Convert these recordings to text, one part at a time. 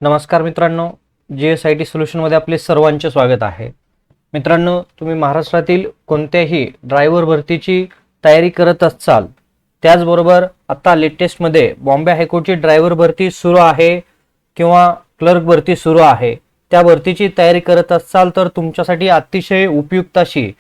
नमस्कार मित्रांनो, GSIT सोल्युशनमध्ये आपले सर्वांचे स्वागत आहे। मित्रांनो, तुम्ही महाराष्ट्रातील कोणत्याही ड्रायव्हर भरतीची तयारी करत असाल, त्याचबरोबर आता लेटेस्टमध्ये बॉम्बे हायकोर्टची ड्रायव्हर भरती सुरू आहे किंवा क्लर्क भरती सुरू आहे, त्या भरतीची तयारी करत असाल तर तुमच्यासाठी अतिशय उपयुक्त अशी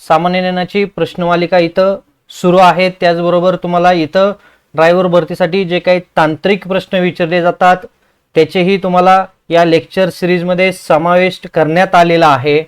सामान्य ज्ञानाची प्रश्नमालिका इथं सुरू आहे। त्याचबरोबर तुम्हाला इथं ड्रायव्हर भरतीसाठी जे काही तांत्रिक प्रश्न विचारले जातात त्याचेही तुम्हाला या लेक्चर सिरीजमध्ये समाविष्ट करण्यात आलेला आहे।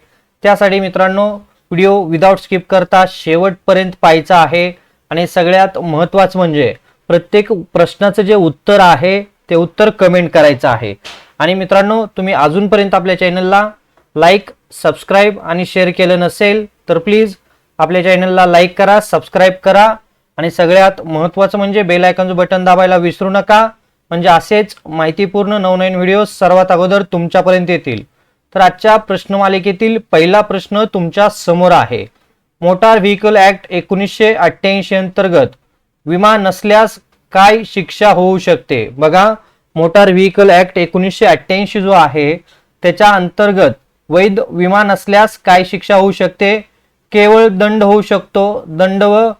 त्यासाठी मित्रांनो, व्हिडिओ विदाउट स्किप करता शेवटपर्यंत पाहायचा आहे आणि सगळ्यात महत्त्वाचं म्हणजे प्रत्येक प्रश्नाचं जे उत्तर आहे ते उत्तर कमेंट करायचं आहे। आणि मित्रांनो, तुम्ही अजूनपर्यंत आपल्या चॅनलला लाईक, सबस्क्राइब आणि शेअर केलं नसेल तर प्लीज आपल्या चॅनलला लाईक करा, सबस्क्राइब करा आणि सगळ्यात महत्त्वाचं म्हणजे बेल आयकॉनचं बटन दाबायला विसरू नका, म्हणजे असेच माहितीपूर्ण नवनवीन व्हिडिओ सर्वात अगोदर तुमच्यापर्यंत येतील। तर आजच्या प्रश्नमालिकेतील पहिला प्रश्न तुमच्या समोर आहे। मोटार व्हेइकल ऍक्ट 1988 अंतर्गत विमा नसल्यास काय शिक्षा होऊ शकते? बघा, मोटार व्हेइकल ऍक्ट 1988 जो आहे त्याच्या अंतर्गत वैध विमा नसल्यास काय शिक्षा होऊ शकते? केवळ दंड होऊ शकतो, दंड व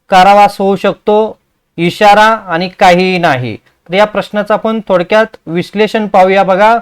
कारावास होऊ शकतो, इशारा आणि काहीही नाही। तर या प्रश्नाचं आपण थोडक्यात विश्लेषण पाहूया। बघा,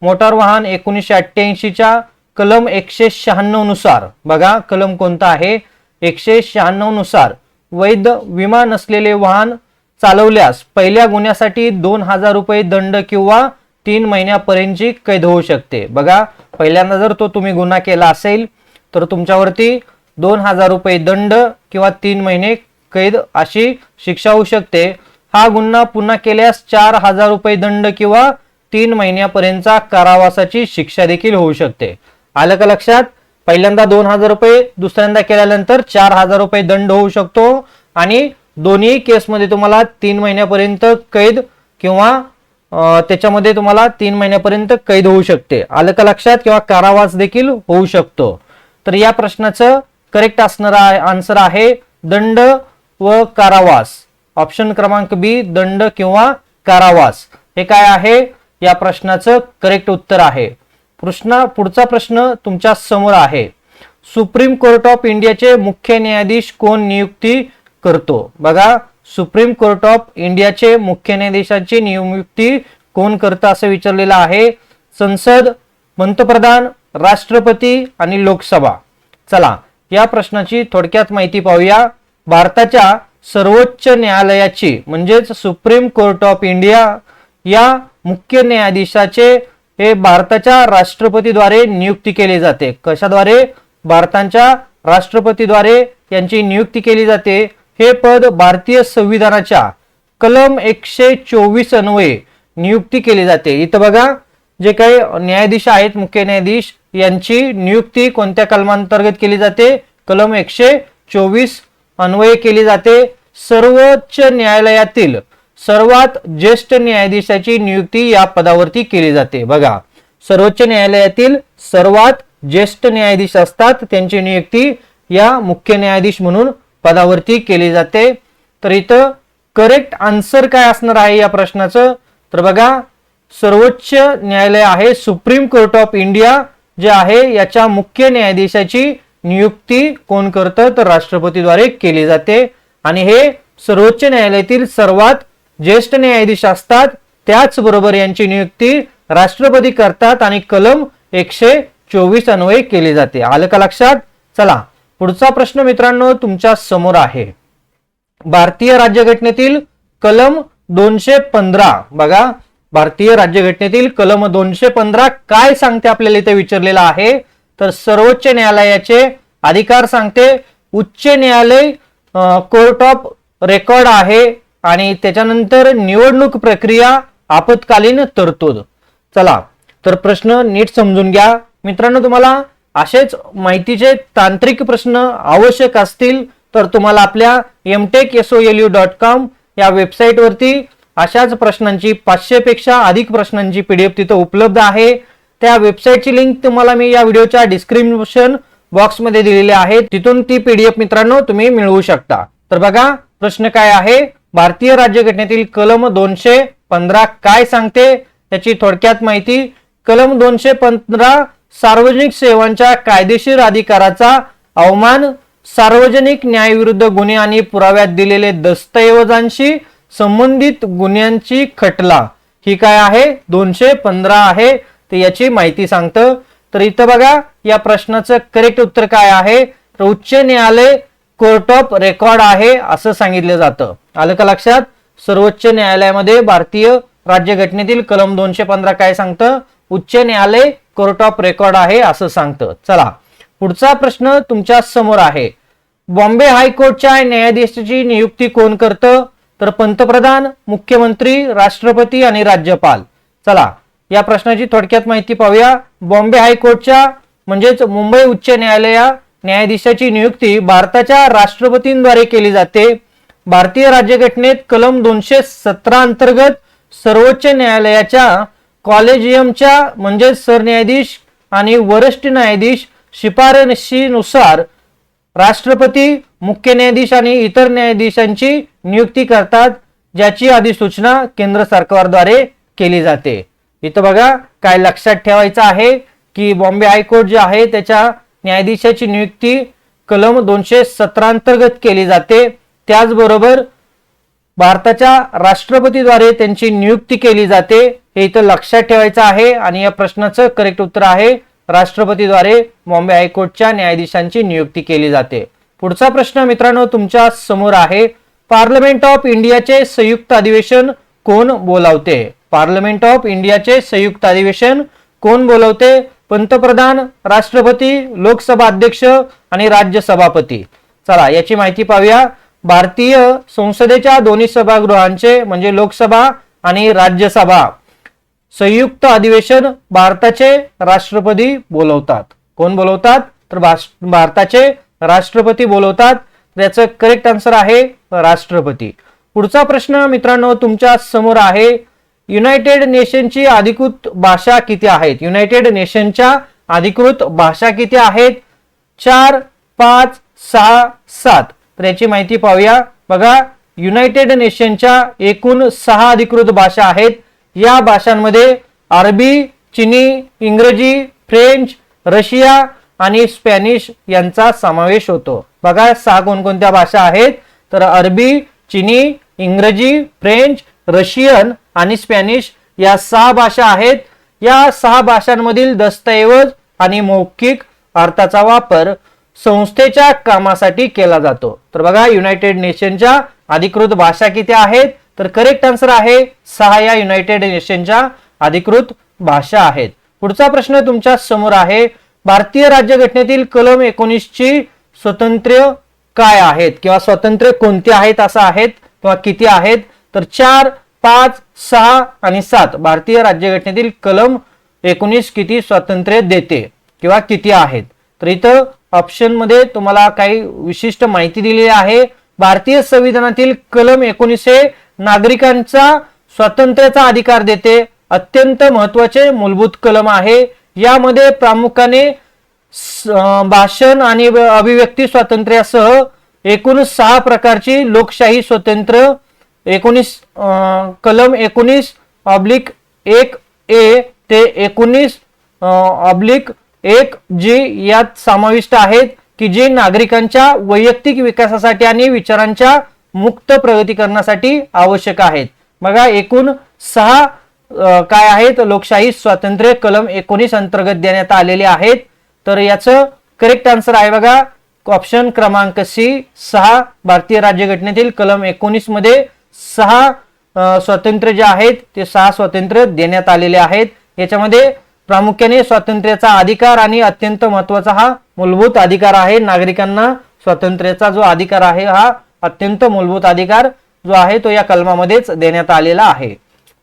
मोटार वाहन 1988 च्या कलम 196 नुसार, बघा कलम कोणता आहे, 196 नुसार वैध विमा नसलेले वाहन चालवल्यास पहिल्या गुन्ह्यासाठी 2000 रुपये दंड किंवा 3 महिन्यापर्यंतची कैद होऊ शकते। बघा, पहिल्यांदा जर तुम्ही गुन्हा केला असेल तर तुमच्यावरती 2000 रुपये दंड किंवा 3 महिने कैद अशी शिक्षा होऊ शकते। हा गुन्हा पुन्हा केल्यास 4000 रुपये दंड किंवा 3 महिन्यापर्यंतचा कारावासाची शिक्षा देखील होऊ शकते। आलं का लक्षात? पहिल्यांदा 2000 रुपये, दुसऱ्यांदा केल्यानंतर 4000 रुपये दंड होऊ शकतो आणि दोन्ही केसमध्ये तुम्हाला 3 महिन्यापर्यंत कैद किंवा त्याच्यामध्ये तुम्हाला 3 महिन्यापर्यंत कैद होऊ शकते। आलं का लक्षात? किंवा कारावास देखील होऊ शकतो। तर या प्रश्नाचं करेक्ट असणारा आन्सर आहे दंड व कारावास। ऑप्शन क्रमांक बी, दंड किंवा कारावास हे काय आहे या प्रश्नाचं करेक्ट उत्तर आहे। पुढचा प्रश्न तुमच्या समोर आहे। सुप्रीम कोर्ट ऑफ इंडियाचे मुख्य न्यायाधीश कोण नियुक्ती करतो? बघा, सुप्रीम कोर्ट ऑफ इंडियाचे मुख्य न्यायाधीशाची नियुक्ती कोण करतं असं विचारलेलं आहे। संसद, पंतप्रधान, राष्ट्रपती आणि लोकसभा। चला, या प्रश्नाची थोडक्यात माहिती पाहूया। भारताच्या सर्वोच्च न्यायालयाची म्हणजेच सुप्रीम कोर्ट ऑफ इंडिया या मुख्य न्यायाधीशाचे हे भारताच्या राष्ट्रपतीद्वारे नियुक्ती केली जाते। कशाद्वारे? भारताच्या राष्ट्रपतीद्वारे यांची नियुक्ती केली जाते। हे पद भारतीय संविधानाच्या कलम 124 अन्वये नियुक्ती केली जाते। इथं बघा, जे काही न्यायाधीश आहेत, मुख्य न्यायाधीश यांची नियुक्ती कोणत्या कलमांतर्गत केली जाते? कलम 124 अन्वये केली जाते। सर्वोच्च न्यायालयातील सर्वात ज्येष्ठ न्यायाधीशाची नियुक्ती या पदावरती केली जाते। बघा, सर्वोच्च न्यायालयातील सर्वात ज्येष्ठ न्यायाधीश असतात, त्यांची नियुक्ती या मुख्य न्यायाधीश म्हणून पदावरती केली जाते। तर इथं करेक्ट आन्सर काय असणार आहे या प्रश्नाचं? तर बघा, सर्वोच्च न्यायालय आहे सुप्रीम कोर्ट ऑफ इंडिया जे आहे याच्या मुख्य न्यायाधीशाची नियुक्ती कोण करतं? तर राष्ट्रपतीद्वारे केली जाते आणि हे सर्वोच्च न्यायालयातील सर्वात ज्येष्ठ न्यायाधीश असतात, त्याचबरोबर यांची नियुक्ती राष्ट्रपती करतात आणि कलम 124 अन्वये केली जाते। आलं का लक्षात? चला, पुढचा प्रश्न मित्रांनो तुमच्या समोर आहे। भारतीय राज्यघटनेतील कलम 215, बघा, भारतीय राज्यघटनेतील कलम 215 काय सांगते आपल्याला इथे विचारलेलं आहे? तर सर्वोच्च न्यायालयाचे अधिकार सांगते। उच्च न्यायालय कोर्ट ऑफ रेकॉर्ड आहे आणि त्याच्यानंतर निवडणूक प्रक्रिया, आपत्कालीन तरतूद। चला, तर प्रश्न नीट समजून घ्या मित्रांनो। तुम्हाला असेच माहितीचे तांत्रिक प्रश्न आवश्यक असतील तर तुम्हाला आपल्या mtechsolu.com या वेबसाईटवरती अशाच प्रश्नांची 500 पेक्षा अधिक प्रश्नांची PDF तिथं उपलब्ध आहे। त्या वेबसाईटची लिंक तुम्हाला मी या व्हिडिओच्या डिस्क्रिप्शन बॉक्समध्ये दिलेली आहे, तिथून ती PDF मित्रांनो तुम्ही मिळवू शकता। तर बघा, प्रश्न काय आहे? भारतीय राज्यघटनेतील कलम 215 काय सांगते त्याची थोडक्यात माहिती. कलम 215 सार्वजनिक सेवांच्या कायदेशीर अधिकाराचा अवमान, सार्वजनिक न्यायाविरुद्ध गुन्हे आणि पुराव्यात दिलेले दस्तऐवजांशी संबंधित गुन्ह्यांची खटला. ही काय आहे? 215 आहे. तर याची माहिती सांगतं. तर इथं बघा या प्रश्नाचं करेक्ट उत्तर काय आहे? तर उच्च न्यायालय कोर्ट ऑफ रेकॉर्ड आहे असं सांगितलं जातं. आलं का लक्षात? सर्वोच्च न्यायालयामध्ये भारतीय राज्यघटनेतील कलम 215 काय सांगतं? उच्च न्यायालय कोर्ट ऑफ रेकॉर्ड आहे असं सांगतं. चला पुढचा प्रश्न तुमच्या समोर आहे. बॉम्बे हायकोर्टच्या न्यायाधीशाची नियुक्ती कोण करतं? तर पंतप्रधान, मुख्यमंत्री, राष्ट्रपती आणि राज्यपाल. चला या प्रश्नाची थोडक्यात माहिती पाहूया. बॉम्बे हायकोर्टच्या म्हणजेच मुंबई उच्च न्यायालया न्यायाधीशाची नियुक्ती भारताच्या राष्ट्रपतींद्वारे केली जाते. भारतीय राज्यघटनेत कलम 217 अंतर्गत सर्वोच्च न्यायालयाच्या कॉलेजियमच्या म्हणजेच सरन्यायाधीश आणि वरिष्ठ न्यायाधीश शिफारशीनुसार राष्ट्रपती, मुख्य न्यायाधीश आणि इतर न्यायाधीशांची नियुक्ती करतात, ज्याची अधिसूचना केंद्र सरकारद्वारे केली जाते. इथं बघा काय लक्षात ठेवायचं आहे की बॉम्बे हायकोर्ट जे आहे त्याच्या न्यायाधीशाची नियुक्ती कलम 217 अंतर्गत केली जाते. त्याचबरोबर भारताच्या राष्ट्रपतीद्वारे त्यांची नियुक्ती केली जाते. हे इथं लक्षात ठेवायचं आहे आणि या प्रश्नाचं करेक्ट उत्तर आहे राष्ट्रपतीद्वारे बॉम्बे हायकोर्टच्या न्यायाधीशांची नियुक्ती केली जाते. पुढचा प्रश्न मित्रांनो तुमच्या समोर आहे. पार्लमेंट ऑफ इंडियाचे संयुक्त अधिवेशन कोण बोलावते? पार्लमेंट ऑफ इंडियाचे संयुक्त अधिवेशन कोण बोलवते? पंतप्रधान, राष्ट्रपती, लोकसभा अध्यक्ष आणि राज्य सभापती. चला याची माहिती पाहूया. भारतीय संसदेच्या दोन्ही सभागृहांचे म्हणजे लोकसभा आणि राज्यसभा संयुक्त अधिवेशन भारताचे राष्ट्रपती बोलवतात. कोण बोलवतात? तर भारताचे राष्ट्रपती बोलवतात. त्याचं करेक्ट आन्सर आहे राष्ट्रपती. पुढचा प्रश्न मित्रांनो तुमच्या समोर आहे. युनायटेड नेशनची अधिकृत भाषा किती आहेत? युनायटेड नेशनच्या अधिकृत भाषा किती आहेत? 4, 5, 6, 7. तर याची माहिती पाहूया. बघा युनायटेड नेशनच्या एकूण 6 अधिकृत भाषा आहेत. या भाषांमध्ये अरबी, चिनी, इंग्रजी, फ्रेंच, रशिया आणि स्पॅनिश यांचा समावेश होतो. बघा 6 कोणकोणत्या भाषा आहेत? तर अरबी, चिनी, इंग्रजी, फ्रेंच, रशियन आणि स्पॅनिश या 6 भाषा आहेत. या 6 भाषांमधील दस्तऐवज आणि मौखिक अर्थाचा वापर संस्थेच्या कामासाठी केला जातो. तर बघा युनायटेड नेशनच्या अधिकृत भाषा किती आहेत? तर करेक्ट आन्सर आहे 6 या युनायटेड नेशनच्या अधिकृत भाषा आहेत. पुढचा प्रश्न तुमच्या समोर आहे. भारतीय राज्यघटनेतील कलम 19 ची स्वातंत्र्य काय आहेत किंवा स्वातंत्र्य कोणती आहेत असं आहेत किंवा किती आहेत? तर 4, 5, 6 आणि 7 भारतीय राज्यघटनेतील कलम 19 किती स्वातंत्र्य देते किंवा किती आहेत? तर इथं ऑप्शन मध्ये तुम्हाला काही विशिष्ट माहिती दिलेली आहे. भारतीय संविधानातील कलम 19 हे नागरिकांचा स्वातंत्र्याचा अधिकार देते. अत्यंत महत्वाचे मूलभूत कलम आहे. यामध्ये प्रामुख्याने भाषण आणि अभिव्यक्ती स्वातंत्र्यासह एकूण 6 प्रकारची लोकशाही स्वातंत्र्य कलम 19/1A ते 19/1G यात समाविष्ट आहेत की जे नागरिकांच्या वैयक्तिक विकासासाठी आणि विचारांच्या मुक्त प्रगतीकरणासाठी आवश्यक आहेत. बघा एकूण 6 काय आहेत लोकशाही स्वातंत्र्य कलम 19 अंतर्गत देण्यात आलेले आहेत. तर याचं करेक्ट आन्सर आहे बघा ऑप्शन क्रमांक सी 6. भारतीय राज्यघटनेतील कलम 19 मध्ये 6 स्वातंत्र्य जे आहेत ते 6 स्वातंत्र्य देण्यात आलेले आहेत. याच्यामध्ये प्रामुख्याने स्वातंत्र्याचा अधिकार आणि अत्यंत महत्वाचा हा मूलभूत अधिकार आहे. नागरिकांना स्वातंत्र्याचा जो अधिकार आहे हा अत्यंत मूलभूत अधिकार जो आहे तो या कलमामध्येच देण्यात आलेला आहे.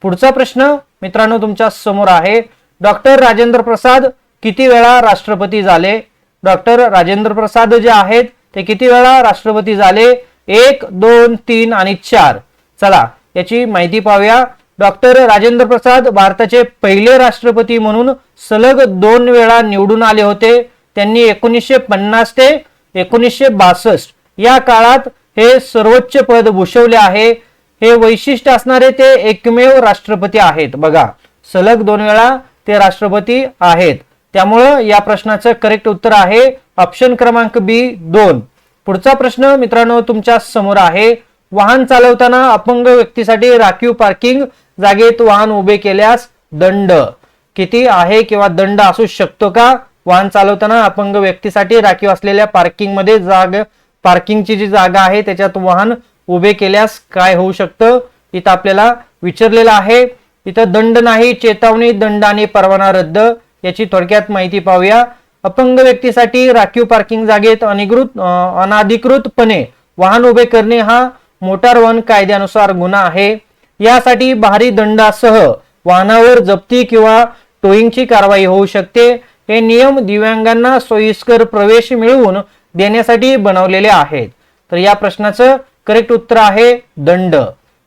पुढचा प्रश्न मित्रांनो तुमच्या समोर आहे. डॉक्टर राजेंद्र प्रसाद किती वेळा राष्ट्रपती झाले? डॉक्टर राजेंद्र प्रसाद जे आहेत ते किती वेळा राष्ट्रपती झाले? 1, 2, 3 आणि 4. चला याची माहिती पाहूया. डॉक्टर राजेंद्र प्रसाद भारताचे पहिले राष्ट्रपती म्हणून सलग 2 वेळा निवडून आले होते. त्यांनी 1950 ते 1962 या काळात हे सर्वोच्च पद भूषवले आहे. हे वैशिष्ट्य असणारे ते एकमेव राष्ट्रपती आहेत. बघा सलग 2 वेळा ते राष्ट्रपती आहेत. त्यामुळं या प्रश्नाचं करेक्ट उत्तर आहे ऑप्शन क्रमांक बी 2. पुढचा प्रश्न मित्रांनो तुमच्या समोर आहे. वाहन चालवताना अपंग व्यक्तीसाठी राखीव पार्किंग जागेत वाहन उभे केल्यास दंड किती आहे किंवा दंड असू शकतो का? वाहन चालवताना अपंग व्यक्तीसाठी राखीव असलेल्या पार्किंगची जी जागा आहे त्याच्यात वाहन उभे केल्यास काय होऊ शकतं? इथं आपल्याला विचारलेलं आहे. इथं दंड नाही, चेतावणी, दंड आणि परवाना रद्द याची थोडक्यात माहिती पाहूया. अपंग व्यक्तीसाठी राखीव पार्किंग जागेत अनाधिकृतपणे वाहन उभे करणे हा मोटार वाहन कायद्यानुसार गुन्हा आहे. यासाठी भारी दंडासह वाहनावर जप्ती किंवा टोईंगची कारवाई होऊ शकते. हे नियम दिव्यांगांना सोयीस्कर प्रवेश मिळवून देण्यासाठी बनवलेले आहेत. तर या प्रश्नाचं करेक्ट उत्तर आहे दंड.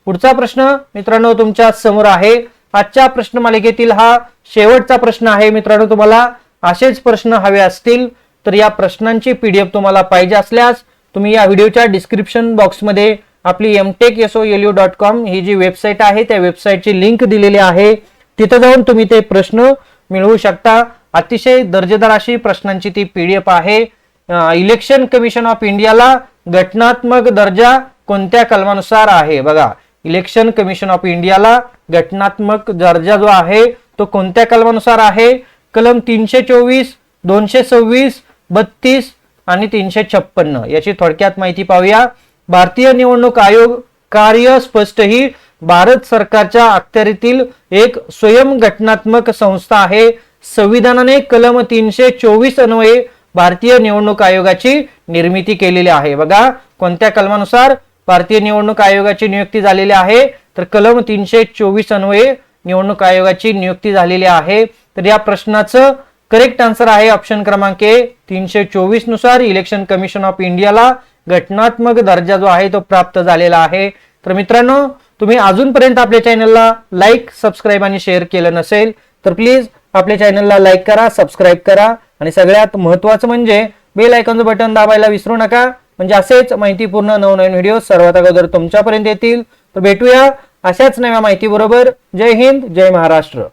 पुढचा प्रश्न मित्रांनो तुमच्या समोर आहे. आजच्या प्रश्न मालिकेतील हा शेवटचा प्रश्न आहे. मित्रांनो तुम्हाला असेच प्रश्न हवे असतील तर या प्रश्नांची PDF तुम्हाला पाहिजे असल्यास तुम्ही या व्हिडिओच्या डिस्क्रिप्शन बॉक्समध्ये आपली mtechsolu.com ही जी वेबसाईट आहे त्या वेबसाईटची लिंक दिलेली आहे. तिथे जाऊन तुम्ही ते प्रश्न मिळवू शकता. अतिशय दर्जेदार अशी प्रश्नांची ती PDF आहे. इलेक्शन कमिशन ऑफ इंडियाला घटनात्मक दर्जा कोणत्या कलमानुसार आहे? बघा, इलेक्शन कमिशन ऑफ इंडियाला घटनात्मक दर्जा जो आहे तो कोणत्या कलमानुसार आहे? कलम 324, 226, 32 आणि 356 याची थोडक्यात माहिती पाहूया. भारतीय निवडणूक आयोग कार्य स्पष्ट ही भारत सरकारच्या अखत्यारीतील एक स्वयंघटनात्मक संस्था आहे. संविधानाने कलम 324 अन्वये भारतीय निवडणूक आयोगाची निर्मिती केलेली आहे. बघा, कोणत्या कलमानुसार भारतीय निवडणूक आयोगाची नियुक्ती झालेली आहे? तर कलम 324 अन्वये निवडणूक आयोगाची नियुक्ती झालेली आहे. तर या प्रश्नाचं करेक्ट आन्सर आहे ऑप्शन क्रमांक ए. 324 नुसार इलेक्शन कमिशन ऑफ इंडियाला घटनात्मक दर्जा जो आहे तो प्राप्त झालेला आहे. तर मित्रांनो तुम्ही अजूनपर्यंत आपल्या चॅनलला लाईक, सबस्क्राईब आणि शेअर केलं नसेल तर प्लीज आपल्या चॅनलला लाईक करा, सबस्क्राईब करा आणि सगळ्यात महत्त्वाचं म्हणजे बेल आयकॉनचं बटन दाबायला विसरू नका. म्हणजे असेच माहितीपूर्ण नवनवीन व्हिडिओ सर्वात अगोदर तुमच्यापर्यंत येतील. तर भेटूया अशाच नव्या माहिती बरोबर. जय हिंद, जय महाराष्ट्र.